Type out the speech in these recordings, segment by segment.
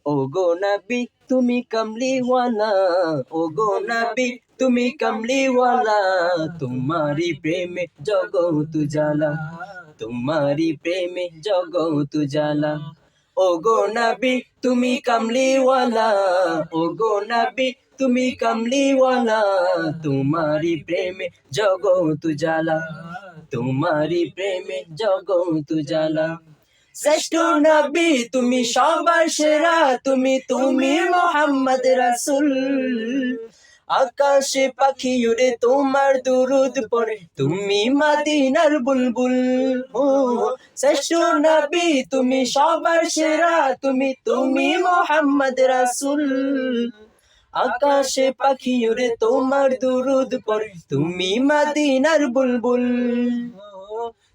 ও গো নবী তুমি কমলিওয়ালা, ও গো নবী তুমি কমলিওয়ালা, তোমারি প্রেমে জগৎ জ্বালা, তোমারি প্রেমে জগৎ জ্বালা। ও গো নবী তুমি কমলিওয়ালা, ও গো নবী তুমি কমলিওয়ালা, তোমারি প্রেমে জগৎ জ্বালা, তোমারি প্রেমে জগৎ জ্বালা। শ্রেষ্ঠ নবী তুমি সবার সেরা, তুমি তুমি মোহাম্মদ রাসূল। আকাশে পাখি উড়ে তোমার দুরুদ পড়ে, তুমি মদিনার বুলবুল। ও শ্রেষ্ঠ নবী তুমি সবার সেরা, তুমি তুমি মোহাম্মদ রাসূল। আকাশে পাখি উড়ে তোমার দুরুদ পড়ে, তুমি মদিনার বুলবুল।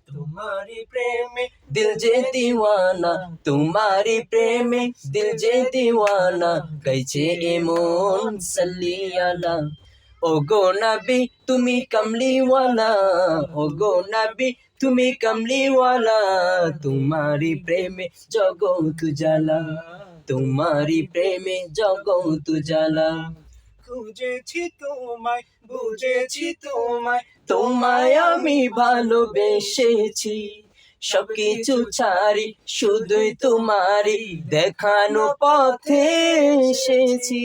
तुम्हारी प्रेम में दिल जे दीवाना, तुम्हारी प्रेम में दिल जे दीवाना, कैसे एमोन सल्लियाला। ओ गो नबी तुम्ही कमली वाला, ओ गो नबी तुम्ही कमली वाला, तुम्हारी प्रेम में जगत जाला, तुम्हारी प्रेम में जगत जाला। খুঁজেছি তোমায়, বুঝেছি তোমায়, তোমায় আমি ভালোবেসেছি, সবকিছু ছাড়ি শুধুই তোমারই দেখানো পথে এসেছি।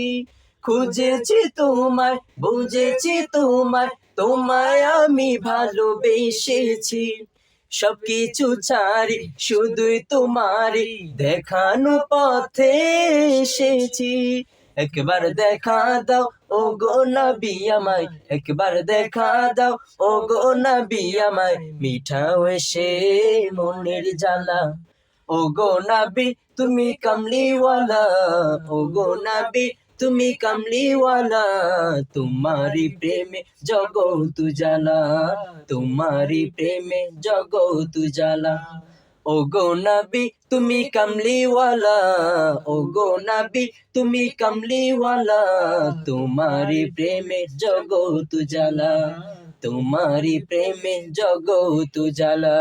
খুঁজেছি তোমায়, বুঝেছি তোমায়, তোমায় আমি ভালোবেসেছি, সবকিছু ছাড়ি শুধুই তোমারই দেখানো পথে এসেছি। একবার দেখা দাও ও গো নবী আমায়, একবার দেখা দাও ও গো নবী আমায়, মিঠাও এসে মনের জ্বালা। ও গো নবী তুমি কমলিওয়ালা, ও গো নবী তুমি কমলিওয়ালা, তোমারি প্রেমে জগৎ জ্বালা, তোমারি প্রেমে জগৎ জ্বালা। ও গো নবী তুমি কমলিওয়ালা, ও গো নবী তুমি কমলিওয়ালা, তোমারি প্রেমে জগৎ জ্বালা, তোমারি প্রেমে জগৎ জ্বালা।